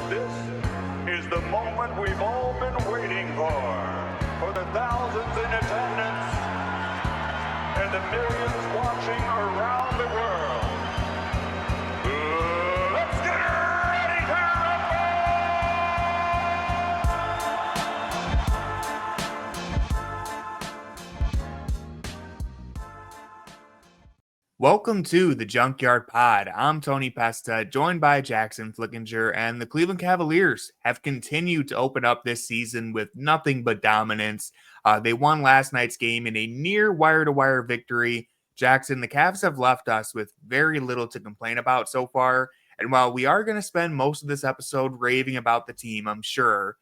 This is the moment we've all been waiting for the thousands in attendance and the millions watching around the world. Let's get ready to Welcome to the Junkyard Pod. I'm Tony Pesta, joined by Jackson Flickinger, and the Cleveland Cavaliers have continued to open up this season with nothing but dominance. They won last night's game in a near wire-to-wire victory. Jackson, the Cavs have left us with very little to complain about so far, and while we are going to spend most of this episode raving about the team, I'm sure,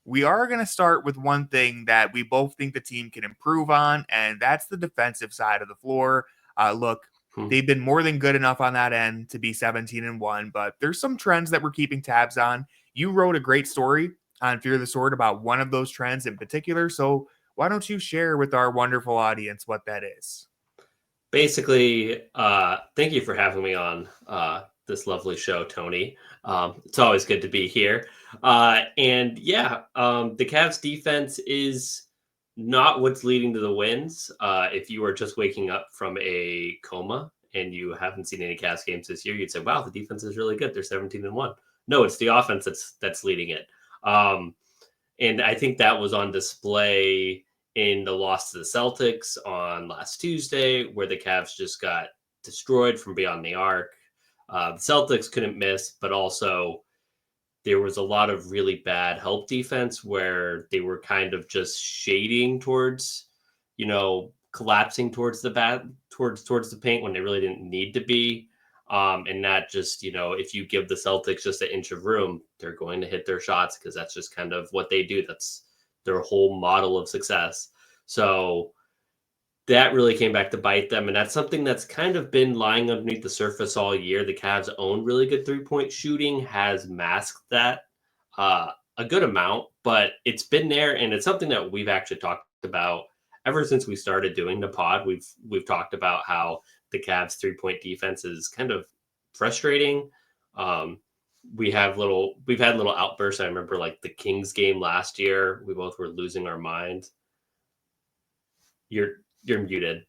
we are going to start with one thing that we both think the team can improve on, and that's the defensive side of the floor. Look, they've been more than good enough on that end to be 17-1, but there's some trends that we're keeping tabs on. You wrote a great story on Fear the Sword about one of those trends in particular, so why don't you share with our wonderful audience what that is? Basically, thank you for having me on this lovely show, Tony. It's always good to be here. The Cavs defense is not what's leading to the wins. If you are just waking up from a coma and you haven't seen any Cavs games this year, you'd say, wow, the defense is really good. They're 17-1. No, it's the offense that's leading it. And I think that was on display in the loss to the Celtics on last Tuesday, where the Cavs just got destroyed from beyond the arc. The Celtics couldn't miss, but also there was a lot of really bad help defense where they were kind of just shading towards, collapsing towards the towards the paint when they really didn't need to be. And that just, if you give the Celtics just an inch of room, they're going to hit their shots because that's just kind of what they do. That's their whole model of success. So that really came back to bite them. And that's something that's kind of been lying underneath the surface all year. The Cavs' own really good three-point shooting has masked that a good amount, but it's been there. And it's something that we've actually talked about ever since we started doing the pod. We've talked about how the Cavs' three-point defense is kind of frustrating. We've had little outbursts. I remember like the Kings game last year, we both were losing our minds. You're muted.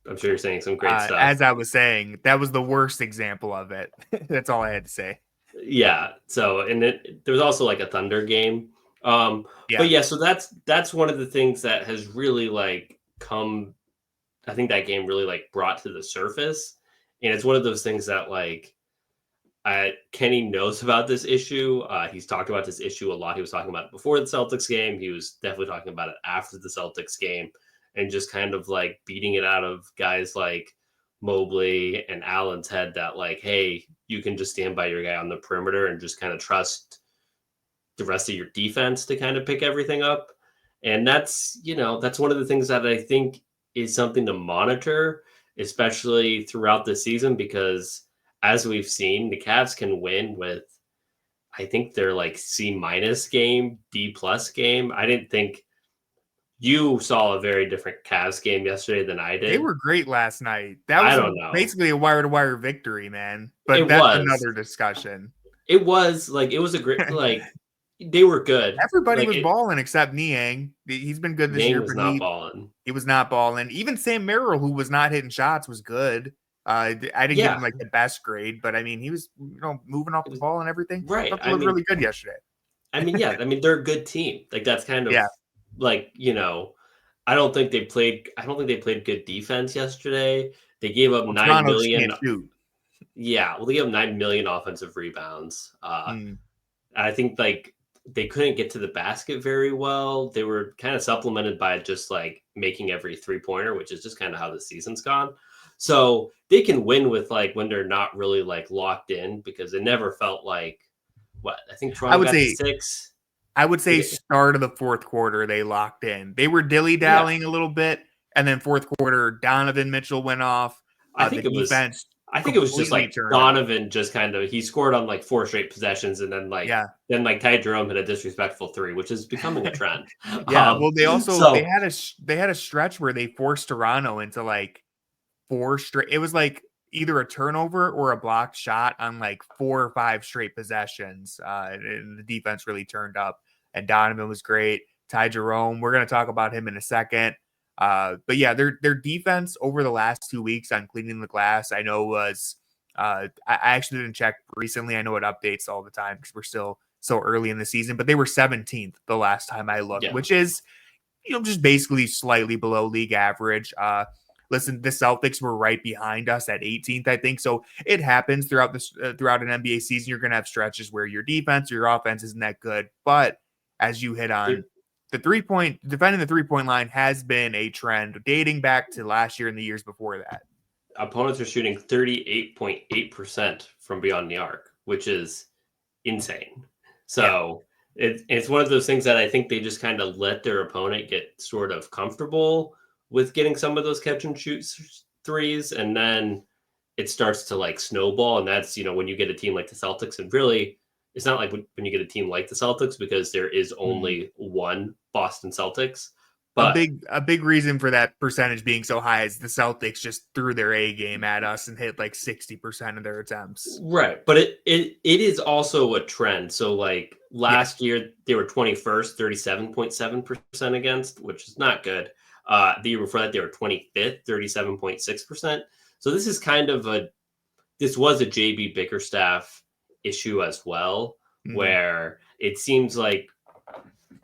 I'm sure you're saying some great stuff. As I was saying, that was the worst example of it. That's all I had to say. Yeah. So, and there was also like a Thunder game. But yeah, so that's one of the things that has really come. I think that game really brought to the surface, and it's one of those things that Kenny knows about this issue. He's talked about this issue a lot. He was talking about it before the Celtics game. He was definitely talking about it after the Celtics game, and just kind of beating it out of guys like Mobley and Allen's head that hey, you can just stand by your guy on the perimeter and just kind of trust the rest of your defense to kind of pick everything up. And that's one of the things that I think is something to monitor, especially throughout the season, because as we've seen, the Cavs can win with, I think they're C- game, D+ game. I didn't think you saw a very different Cavs game yesterday than I did. They were great last night. That was basically a wire-to-wire victory, man. But another discussion. It was it was a great, they were good. Everybody was balling except Niang. He's been good this year. Was not balling. He was not balling. Even Sam Merrill, who was not hitting shots, was good. I didn't give him the best grade, but I mean, he was moving off the ball and everything. Right. He looked really good yesterday. I mean, they're a good team. That's kind of I don't think they played good defense yesterday. They gave up 9 million. Yeah, well, they gave up 9 million offensive rebounds. I think they couldn't get to the basket very well. They were kind of supplemented by just making every 3-pointer, which is just kind of how the season's gone. So they can win with when they're not really locked in, because it never felt I think Toronto got to 6. I would say start of the fourth quarter, they locked in. They were dilly-dallying a little bit, and then fourth quarter, Donovan Mitchell went off. I think it was just Donovan just kind of, he scored on 4 straight possessions, and then Ty Jerome hit a disrespectful 3, which is becoming a trend. Well, they also they had a stretch where they forced Toronto into 4 straight. It was either a turnover or a blocked shot on like 4 or 5 straight possessions. And the defense really turned up, and Donovan was great. Ty Jerome, we're going to talk about him in a second. But yeah, their defense over the last 2 weeks on cleaning the glass, I know was, I actually didn't check recently. I know it updates all the time because we're still so early in the season, but they were 17th the last time I looked, which is, just basically slightly below league average. Listen, the Celtics were right behind us at 18th, I think. So it happens throughout this, throughout an NBA season. You're going to have stretches where your defense or your offense isn't that good. But as you hit on, defending the 3-point line has been a trend dating back to last year and the years before that. Opponents are shooting 38.8% from beyond the arc, which is insane. So it's one of those things that I think they just kind of let their opponent get sort of comfortable with getting some of those catch and shoot threes. And then it starts to like snowball. And that's, when you get a team like the Celtics, and really it's not like when you get a team like the Celtics, because there is only one Boston Celtics. But a big reason for that percentage being so high is the Celtics just threw their A game at us and hit like 60% of their attempts. Right. But it is also a trend. So like last year they were 21st, 37.7% against, which is not good. The year before that they were 25th, 37.6%. So this is kind of this was a JB Bickerstaff issue as well, where it seems like,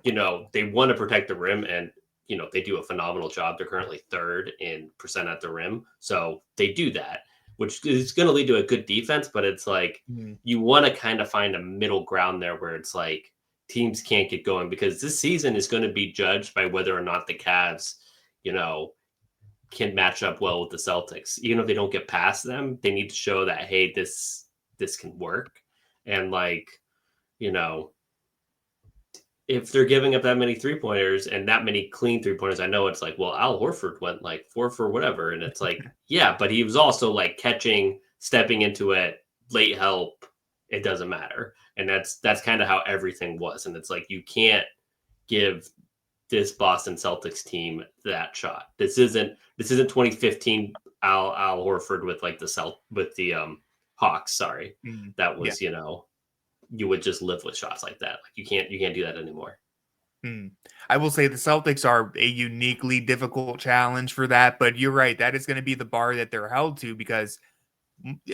they want to protect the rim, and they do a phenomenal job. They're currently 3rd in percent at the rim. So they do that, which is going to lead to a good defense. But it's like you want to kind of find a middle ground there where it's like teams can't get going, because this season is going to be judged by whether or not the Cavs, can match up well with the Celtics. Even if they don't get past them, they need to show that, hey, this can work. And like, if they're giving up that many 3-pointers and that many clean 3-pointers, I know it's like, well, Al Horford went like 4 for whatever. And it's like, yeah, but he was also like catching, stepping into it, late help. It doesn't matter. And that's kind of how everything was. And it's like, you can't give this Boston Celtics team that shot. This isn't 2015 Al Horford with like the Hawks. Sorry. That was, you would just live with shots like that. Like you can't do that anymore. I will say the Celtics are a uniquely difficult challenge for that, but you're right. That is going to be the bar that they're held to, because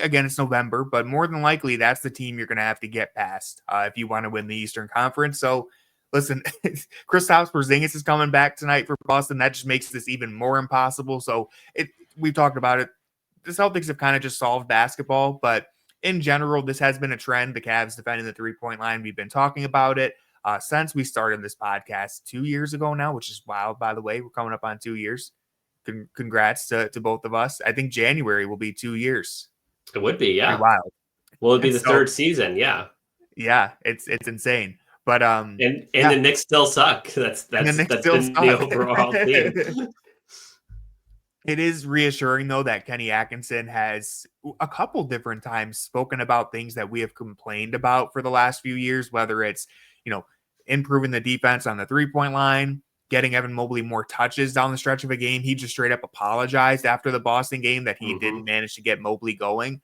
again, it's November, but more than likely that's the team you're going to have to get past if you want to win the Eastern Conference. So listen, Kristaps Porzingis is coming back tonight for Boston. That just makes this even more impossible. So we've talked about it. The Celtics have kind of just solved basketball, but in general, this has been a trend. The Cavs defending the 3-point line. We've been talking about it since we started this podcast 2 years ago now, which is wild, by the way. We're coming up on 2 years. Congrats to both of us. I think January will be 2 years. It would be, yeah. Pretty wild. Well, it'd be the 3rd season, yeah. Yeah, it's insane. But and the Knicks still suck. That's been the overall theme. It is reassuring, though, that Kenny Atkinson has a couple different times spoken about things that we have complained about for the last few years, whether it's, improving the defense on the 3-point line, getting Evan Mobley more touches down the stretch of a game. He just straight up apologized after the Boston game that he didn't manage to get Mobley going.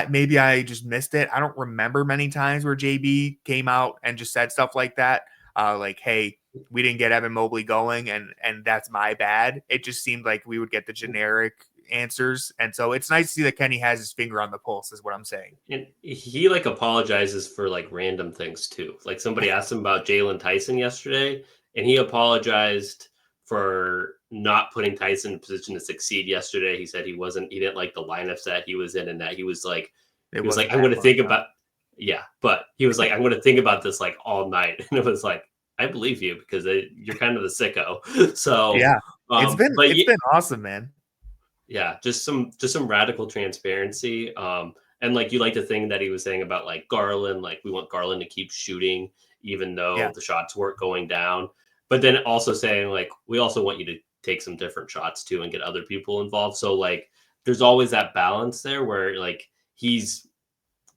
Maybe I just missed it. I don't remember many times where JB came out and just said stuff like that. Like, hey, we didn't get Evan Mobley going and that's my bad. It just seemed like we would get the generic answers. And so it's nice to see that Kenny has his finger on the pulse is what I'm saying. And he like apologizes for like random things too. Like somebody asked him about Jalen Tyson yesterday and he apologized for not putting Tyson in position to succeed yesterday. He said he didn't like the lineups that he was in, and that he was like, I'm going to think about, but he was like, I'm going to think about this like all night. And it was like, I believe you, because you're kind of the sicko. So yeah, it's been awesome, man. Yeah. Just some radical transparency. And like, you like the thing that he was saying about like Garland, like we want Garland to keep shooting, even though the shots weren't going down. But then also saying like, we also want you to take some different shots too and get other people involved. So like, there's always that balance there where like, he's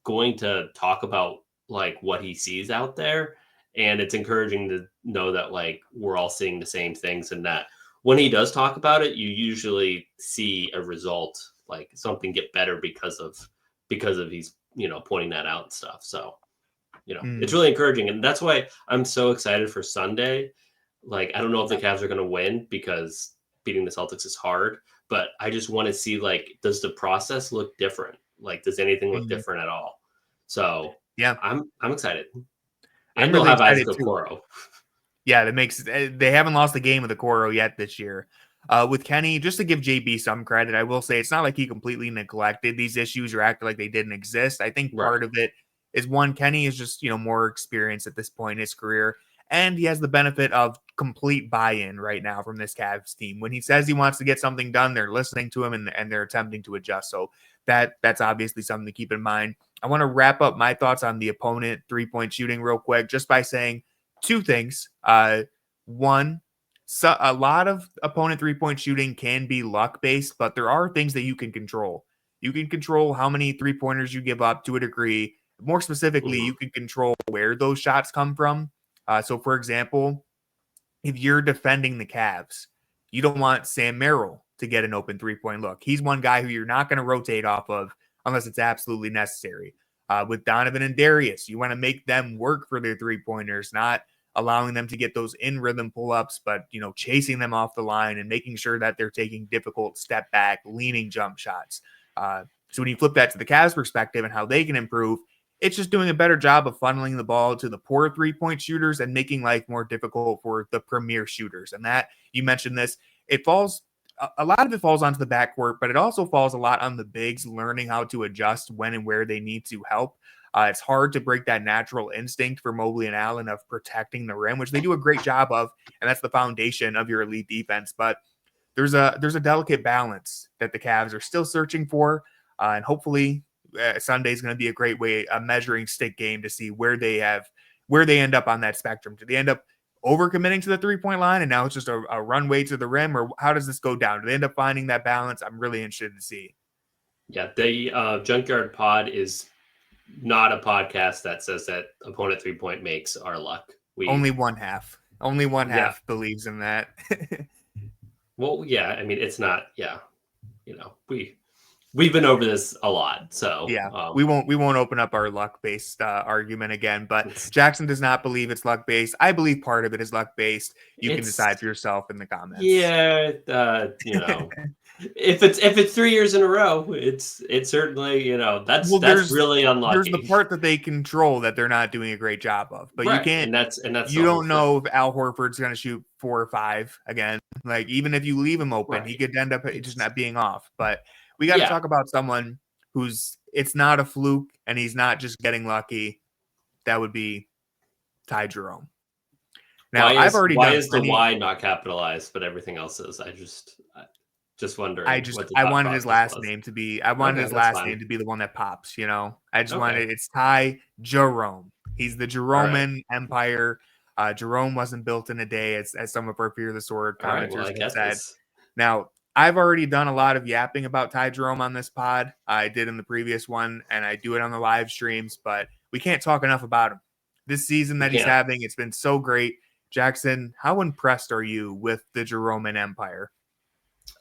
going to talk about like what he sees out there. And it's encouraging to know that like, we're all seeing the same things, and that when he does talk about it, you usually see a result like something get better because of he's, pointing that out and stuff. So, it's really encouraging. And that's why I'm so excited for Sunday. Like, I don't know if the Cavs are going to win because beating the Celtics is hard, but I just want to see, like, does the process look different? Like, does anything look different at all? So yeah, I'm excited. And I'm they'll really have excited Isaac too. Okoro. Yeah, they haven't lost a game with Okoro yet this year. With Kenny, just to give JB some credit, I will say it's not like he completely neglected these issues or acted like they didn't exist. I think part of it is, one, Kenny is just, more experienced at this point in his career, and he has the benefit of complete buy-in right now from this Cavs team. When he says he wants to get something done, they're listening to him and they're attempting to adjust. So that's obviously something to keep in mind. I want to wrap up my thoughts on the opponent three-point shooting real quick just by saying two things. One, so a lot of opponent three-point shooting can be luck-based, but there are things that you can control. You can control how many three-pointers you give up to a degree. More specifically, you can control where those shots come from. So, for example, if you're defending the Cavs, you don't want Sam Merrill to get an open three-point look. He's one guy who you're not going to rotate off of unless it's absolutely necessary. With Donovan and Darius, you want to make them work for their three-pointers, not allowing them to get those in-rhythm pull-ups, but, chasing them off the line and making sure that they're taking difficult step-back, leaning jump shots. So when you flip that to the Cavs perspective and how they can improve, it's just doing a better job of funneling the ball to the poor three-point shooters and making life more difficult for the premier shooters. And that, you mentioned this, a lot of it falls onto the backcourt, but it also falls a lot on the bigs learning how to adjust when and where they need to help. It's hard to break that natural instinct for Mobley and Allen of protecting the rim, which they do a great job of, and that's the foundation of your elite defense. But there's a delicate balance that the Cavs are still searching for, and hopefully Sunday is going to be a great a measuring stick game to see where they end up on that spectrum. Do they end up overcommitting to the three-point line, and now it's just a runway to the rim, or how does this go down? Do they end up finding that balance? I'm really interested to see. Yeah, the Junkyard Pod is not a podcast that says that opponent three-point makes our luck. Only one half believes in that. Well, yeah, I mean, it's not, we've been over this a lot, so yeah, we won't open up our luck-based argument again, but Jackson does not believe it's luck-based. I believe part of it is luck-based. You can decide for yourself in the comments. Yeah, if it's 3 years in a row, it's certainly, that's really unlucky. There's the part that they control that they're not doing a great job of, but you can't. And that's you don't know if Al Horford's going to shoot 4 or 5 again. Like, even if you leave him open, he could end up just not being off. But we got to talk about someone it's not a fluke and he's not just getting lucky. That would be Ty Jerome. Now, why is the Y not capitalized, but everything else is? I just wondering. I wanted his last name to be. I wanted his last name to be the one that pops. I just wanted. It's Ty Jerome. He's the Jeromean Empire. Jerome wasn't built in a day, as some of our Fear the Sword commenters have said. Now, I've already done a lot of yapping about Ty Jerome on this pod. I did in the previous one, and I do it on the live streams. But we can't talk enough about him. This season that he's having, it's been so great. Jackson, how impressed are you with the Jeromean Empire?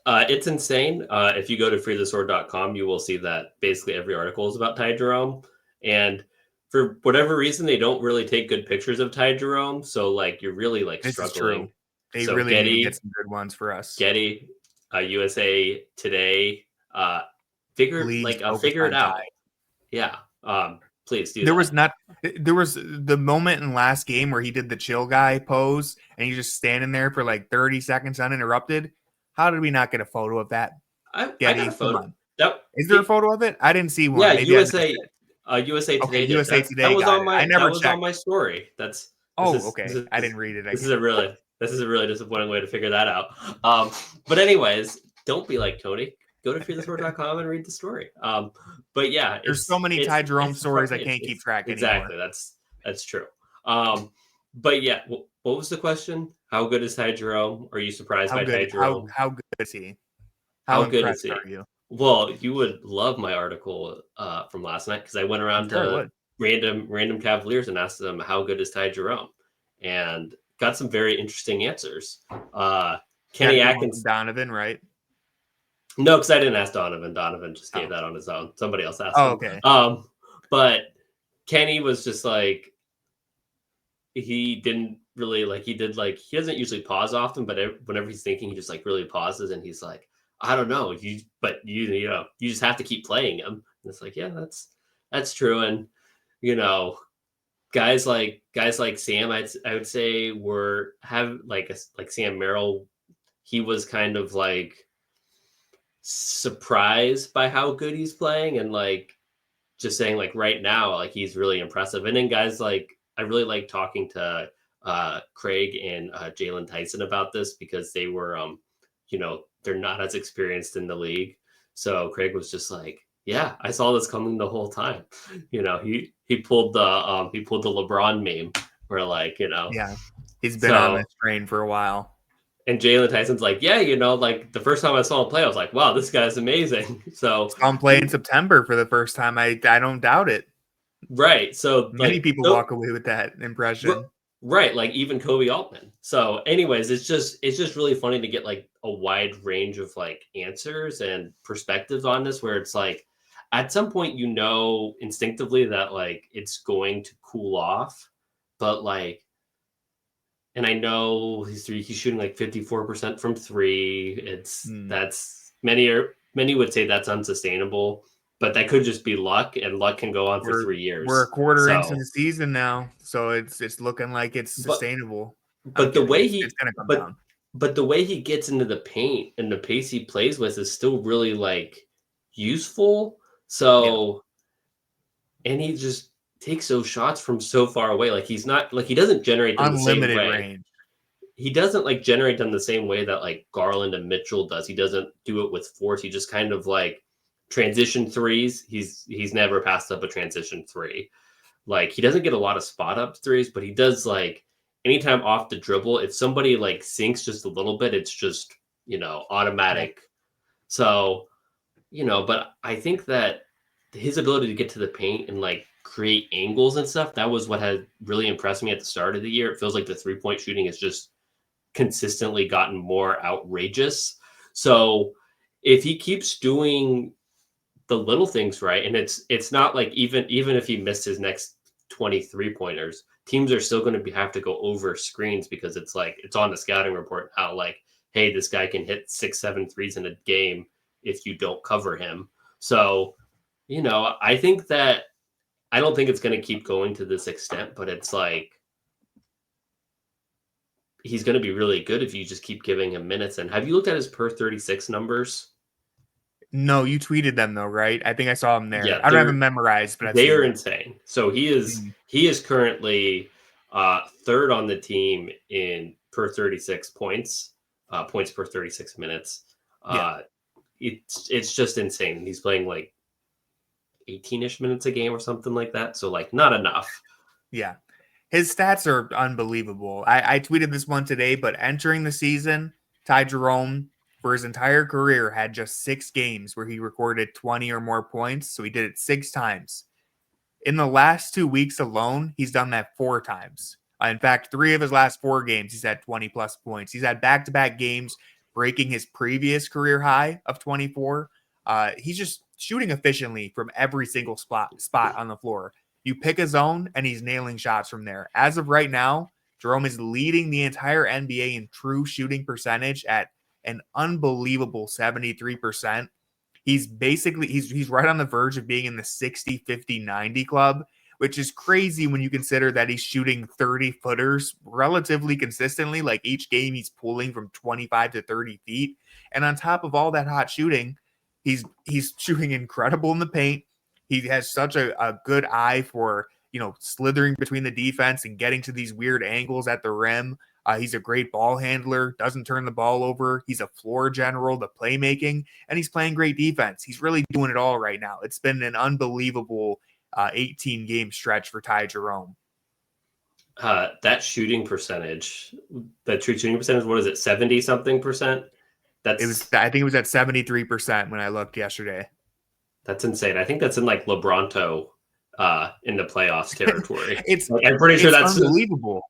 It's insane. If you go to freethesword.com, you will see that basically every article is about Ty Jerome. And for whatever reason, they don't really take good pictures of Ty Jerome. So, you're really, this struggling. They really need to get some good ones for us. Getty, USA Today, figure it out. Ty. Yeah. Please do. There was the moment in last game where he did the chill guy pose and he's just standing there for 30 seconds uninterrupted. How did we not get a photo of that? I got a photo. Is there a photo of it? I didn't see one. Yeah, USA Today. USA Today. That was on my. That was on my story. Okay. I didn't read it. This is a really disappointing way to figure that out. But anyways, don't be like Tony. Go to fearthesword.com and read the story. But yeah, there's so many Ty Jerome stories I can't keep track anymore. Exactly, that's true. But yeah, what was the question? How good is Ty Jerome? Are you surprised by Ty Jerome? How good is he? How good is he? Are you? Well, you would love my article from last night because I went around to random Cavaliers and asked them how good is Ty Jerome, and got some very interesting answers. Kenny Atkinson, Donovan, right? No, because I didn't ask Donovan. Donovan just gave Oh. that on his own. Somebody else asked Oh, him. okay. But Kenny was just like, he didn't really he doesn't usually pause often, but whenever he's thinking, he just like really pauses and he's like, I don't know, you just have to keep playing him. And it's like, yeah, that's true. And guys like Sam, I would say have like Sam Merrill. He was kind of like surprised by how good he's playing, and like just saying like right now, like he's really impressive. And then guys like, I really like talking to Craig and Jalen Tyson about this, because they were they're not as experienced in the league. So Craig was just like, yeah, I saw this coming the whole time. He pulled the LeBron meme where Yeah, he's been on this train for a while. And Jalen Tyson's like, yeah, like the first time I saw him play, I was like, wow, this guy's amazing. So saw him play in September for the first time. I don't doubt it. Right. So many people walk away with that impression. Right. Like even Kobe Altman. So anyways, it's just really funny to get like a wide range of like answers and perspectives on this, where it's like at some point, instinctively that like it's going to cool off, but like, and I know he's shooting like 54% from three. That's many would say that's unsustainable, but that could just be luck, and luck can go on for 3 years. We're a quarter into the season now, so it's looking like it's sustainable. But the way it's gonna come down. But the way he gets into the paint and the pace he plays with is still really like useful. So, and he just takes those shots from so far away. Like he's not like, he doesn't generate them unlimited the same way. Range. He doesn't like generate them the same way that like Garland and Mitchell does. He doesn't do it with force. He just kind of like transition threes. He's never passed up a transition three. Like he doesn't get a lot of spot up threes, but he does like anytime off the dribble. If somebody like sinks just a little bit, it's just automatic. So but I think that his ability to get to the paint and like create angles and stuff, that was what had really impressed me at the start of the year. It feels like the 3-point shooting has just consistently gotten more outrageous. So if he keeps doing the little things right, and it's not like even if he missed his next 23 pointers, teams are still going to have to go over screens, because it's like it's on the scouting report how like, hey, this guy can hit 6-7 threes in a game if you don't cover him. So I think that I don't think it's going to keep going to this extent, but it's like he's going to be really good if you just keep giving him minutes. And have you looked at his per 36 numbers? No, you tweeted them though, right? I think I saw them there. Yeah, I don't have them memorized, but they are insane. So he is currently third on the team in per 36 points, points per 36 minutes. It's just insane. He's playing like 18-ish minutes a game or something like that. So like not enough. Yeah. His stats are unbelievable. I tweeted this one today, but entering the season, Ty Jerome for his entire career had just 6 games where he recorded 20 or more points. So he did it 6 times. In the last 2 weeks alone, he's done that 4 times. In fact, 3 of his last 4 games, he's had 20 plus points. He's had back-to-back games breaking his previous career high of 24. He's just shooting efficiently from every single spot on the floor. You pick a zone, and he's nailing shots from there. As of right now, Jerome is leading the entire NBA in true shooting percentage at an unbelievable 73%. He's basically, he's right on the verge of being in the 60, 50, 90 club, which is crazy when you consider that he's shooting 30-footers relatively consistently. Like each game he's pulling from 25 to 30 feet. And on top of all that hot shooting, he's shooting incredible in the paint. He has such a good eye for, slithering between the defense and getting to these weird angles at the rim. He's a great ball handler, doesn't turn the ball over. He's a floor general, the playmaking, and he's playing great defense. He's really doing it all right now. It's been an unbelievable 18-game stretch for Ty Jerome. That shooting percentage, what is it, 70-something%? I think it was at 73% when I looked yesterday. That's insane. I think that's in like LeBronto in the playoffs territory. I'm pretty sure that's unbelievable.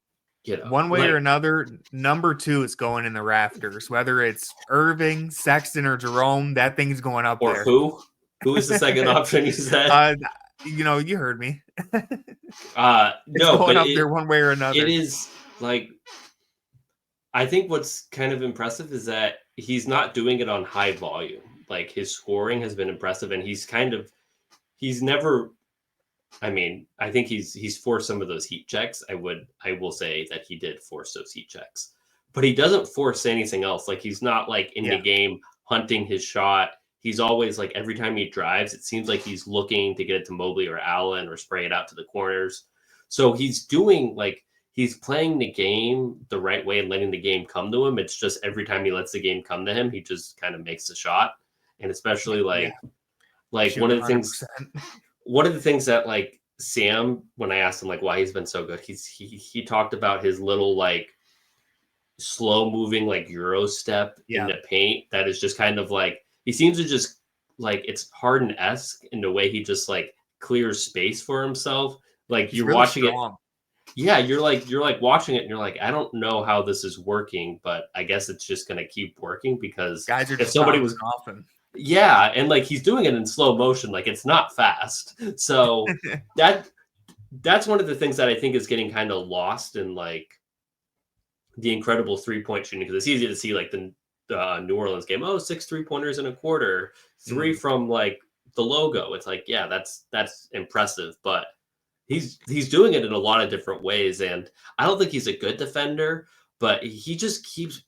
One way or another, number 2 is going in the rafters. Whether it's Irving, Sexton, or Jerome, that thing's going up or there. Who? Who is the second option you said? You heard me. No, going but up there one way or another. It is like, I think what's kind of impressive is that he's not doing it on high volume. Like, his scoring has been impressive, and he's never. I mean, I think he's forced some of those heat checks. I will say that he did force those heat checks, but he doesn't force anything else. Like, he's not like in the game hunting his shot. He's always like, every time he drives, it seems like he's looking to get it to Mobley or Allen or spray it out to the corners. So he's playing the game the right way and letting the game come to him. It's just every time he lets the game come to him, he just kind of makes the shot. And especially like one of the things that like Sam, when I asked him like why he's been so good, he talked about his little like slow moving like Euro step in the paint that is just kind of like, he seems to just like, it's Harden-esque in the way he just like clears space for himself. Like, you're really watching strong. You're like watching it and you're like, I don't know how this is working, but I guess it's just going to keep working because guys are just if somebody was often. Yeah, and like he's doing it in slow motion, like it's not fast. So that's one of the things that I think is getting kind of lost in like the incredible 3-point shooting, because it's easy to see like the New Orleans game, 6 3-pointers in a quarter, 3 from like the logo. It's like, yeah, that's impressive, but he's doing it in a lot of different ways, and I don't think he's a good defender, but he just keeps.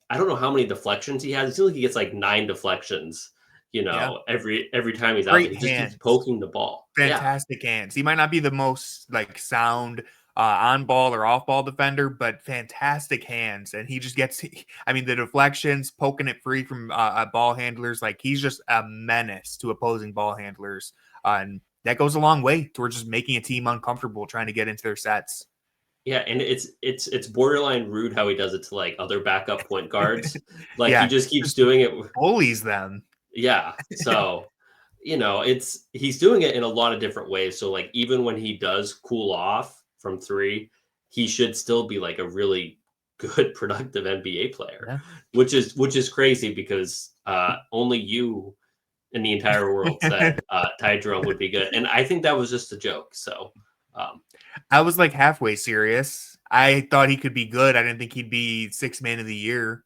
I don't know how many deflections he has. It seems like he gets like 9 deflections, every time he's out there. He just keeps poking the ball. Fantastic hands. He might not be the most like sound on ball or off ball defender, but fantastic hands. And he just gets, the deflections, poking it free from ball handlers. Like, he's just a menace to opposing ball handlers. And that goes a long way towards just making a team uncomfortable trying to get into their sets. Yeah, and it's borderline rude how he does it to like other backup point guards. Like, he just keeps doing it. Bullies them. Yeah. So, he's doing it in a lot of different ways. So like, even when he does cool off from 3, he should still be like a really good, productive NBA player, which is crazy because only you in the entire world said Ty Jerome would be good. And I think that was just a joke. So I was like halfway serious. I thought he could be good. I didn't think he'd be 6th man of the year.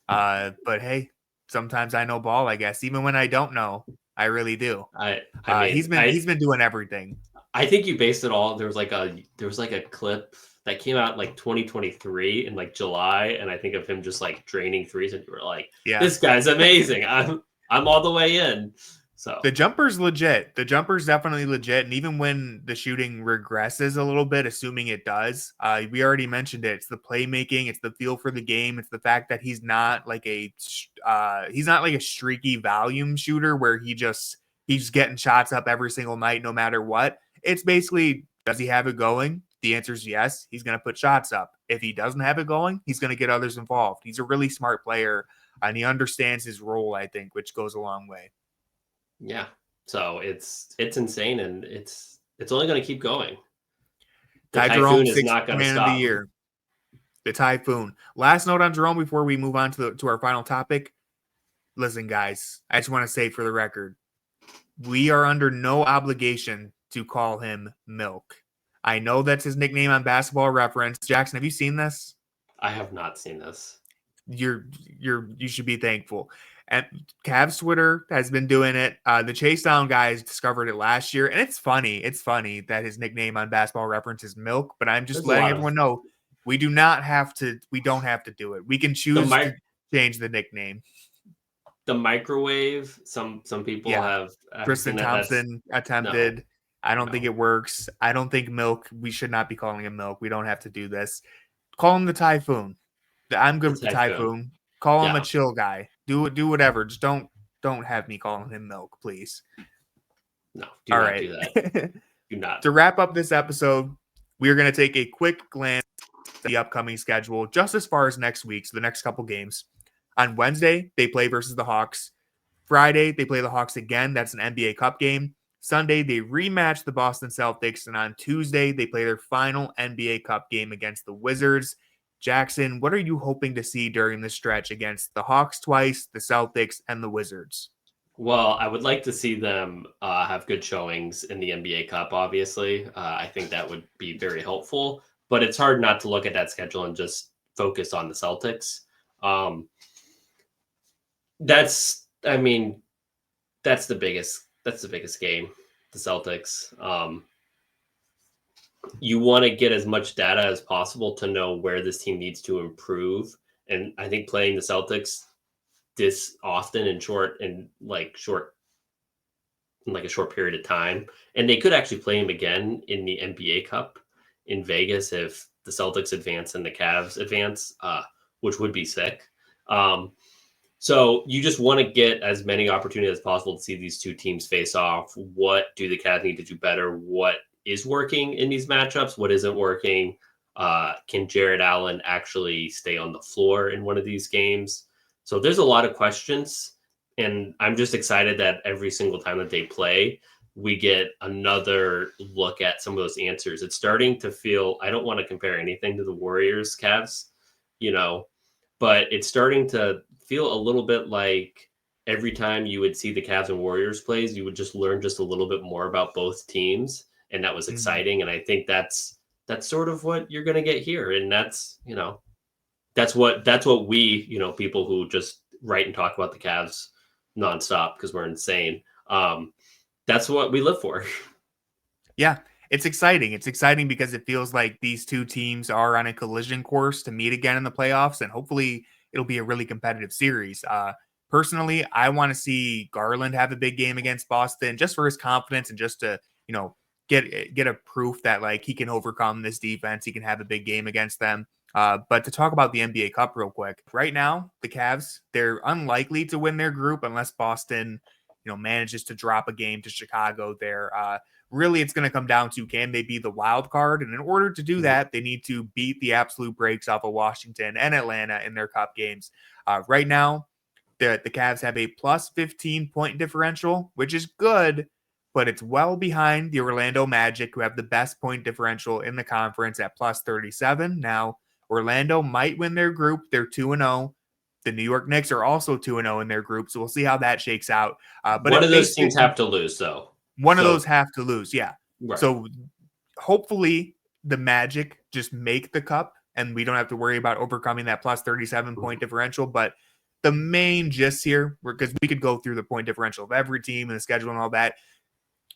But hey, sometimes I know ball, I guess. Even when I don't know, I really do. He's been doing everything. I think you based it all. There was like a clip that came out in like 2023 in like July, and I think of him just like draining threes, and you were like, this guy's amazing. I'm all the way in. So the jumper's legit. The jumper's definitely legit. And even when the shooting regresses a little bit, assuming it does, we already mentioned it. It's the playmaking. It's the feel for the game. It's the fact that he's not like a streaky volume shooter where he's getting shots up every single night, no matter what. It's basically, does he have it going? The answer is yes. He's going to put shots up. If he doesn't have it going, he's going to get others involved. He's a really smart player, and he understands his role, I think, which goes a long way. Yeah. So it's insane, and it's only going to keep going. The Ty Typhoon Jerome, is not going to stop. Of the year. The Typhoon. Last note on Jerome before we move on to our final topic. Listen, guys, I just want to say for the record, we are under no obligation to call him Milk. I know that's his nickname on Basketball Reference. Jackson, have you seen this? I have not seen this. You should be thankful. And Cavs Twitter has been doing it. The Chasedown guys discovered it last year, and it's funny. It's funny that his nickname on Basketball Reference is Milk, but I'm just letting everyone know we don't have to do it. We can choose to change the nickname. The microwave, some people have Tristan Thompson attempted. No. I don't think it works. I don't think Milk. We should not be calling him Milk. We don't have to do this. Call him the Typhoon. I'm good with the Typhoon. Call him a chill guy. Do whatever. Just don't have me calling him Milk, please. No, do not do that. Do not. To wrap up this episode, we are going to take a quick glance at the upcoming schedule, just as far as next week. So the next couple games. On Wednesday, they play versus the Hawks. Friday, they play the Hawks again. That's an NBA Cup game. Sunday, they rematch the Boston Celtics, and on Tuesday, they play their final NBA Cup game against the Wizards. Jackson, what are you hoping to see during this stretch against the Hawks twice, the Celtics, and the Wizards? Well, I would like to see them have good showings in the NBA Cup, obviously. I think that would be very helpful, but it's hard not to look at that schedule and just focus on the Celtics. That's the biggest game, the Celtics. You want to get as much data as possible to know where this team needs to improve. And I think playing the Celtics this often in a short period of time, and they could actually play him again in the NBA Cup in Vegas if the Celtics advance and the Cavs advance, which would be sick. So you just want to get as many opportunities as possible to see these two teams face off. What do the Cavs need to do better? What is working in these matchups? What isn't working? Can Jarrett Allen actually stay on the floor in one of these games? So there's a lot of questions, and I'm just excited that every single time that they play, we get another look at some of those answers. It's starting to feel, I don't want to compare anything to the Warriors Cavs, but it's starting to feel a little bit like every time you would see the Cavs and Warriors plays, you would just learn just a little bit more about both teams. And that was exciting. And I think that's sort of what you're going to get here. And that's what we, people who just write and talk about the Cavs nonstop because we're insane. That's what we live for. Yeah, it's exciting. It's exciting because it feels like these two teams are on a collision course to meet again in the playoffs, and hopefully it'll be a really competitive series. Personally, I want to see Garland have a big game against Boston just for his confidence and just to, get a proof that like he can overcome this defense. He can have a big game against them. But to talk about the NBA Cup real quick, right now, the Cavs, they're unlikely to win their group unless Boston, manages to drop a game to Chicago there. Really, it's going to come down to, can they be the wild card? And in order to do that, they need to beat the absolute brakes off of Washington and Atlanta in their Cup games. Right now, the Cavs have a plus 15 point differential, which is good, but it's well behind the Orlando Magic, who have the best point differential in the conference at plus 37. Now, Orlando might win their group. They're 2-0. The New York Knicks are also 2-0 in their group, so we'll see how that shakes out. But one of those teams have to lose, though. One of those have to lose, yeah. Right. So hopefully the Magic just make the Cup, and we don't have to worry about overcoming that plus 37 point differential. But the main gist here, because we could go through the point differential of every team and the schedule and all that,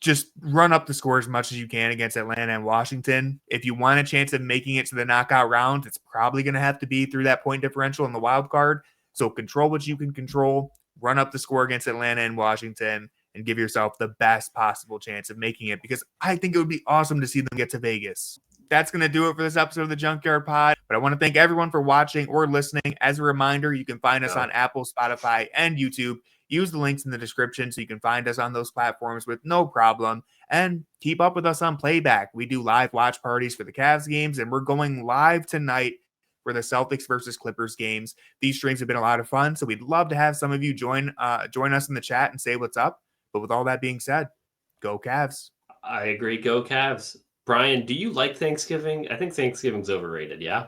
just run up the score as much as you can against Atlanta and Washington. If you want a chance of making it to the knockout round, it's probably going to have to be through that point differential in the wild card. So control what you can control, run up the score against Atlanta and Washington, and give yourself the best possible chance of making it, because I think it would be awesome to see them get to Vegas. That's going to do it for this episode of the Junkyard Pod. But I want to thank everyone for watching or listening. As a reminder, you can find us on Apple, Spotify, and YouTube. Use the links in the description so you can find us on those platforms with no problem. And keep up with us on Playback. We do live watch parties for the Cavs games, and we're going live tonight for the Celtics versus Clippers games. These streams have been a lot of fun, so we'd love to have some of you join us in the chat and say what's up. But with all that being said, go Cavs. I agree. Go Cavs. Brian, do you like Thanksgiving? I think Thanksgiving's overrated, yeah?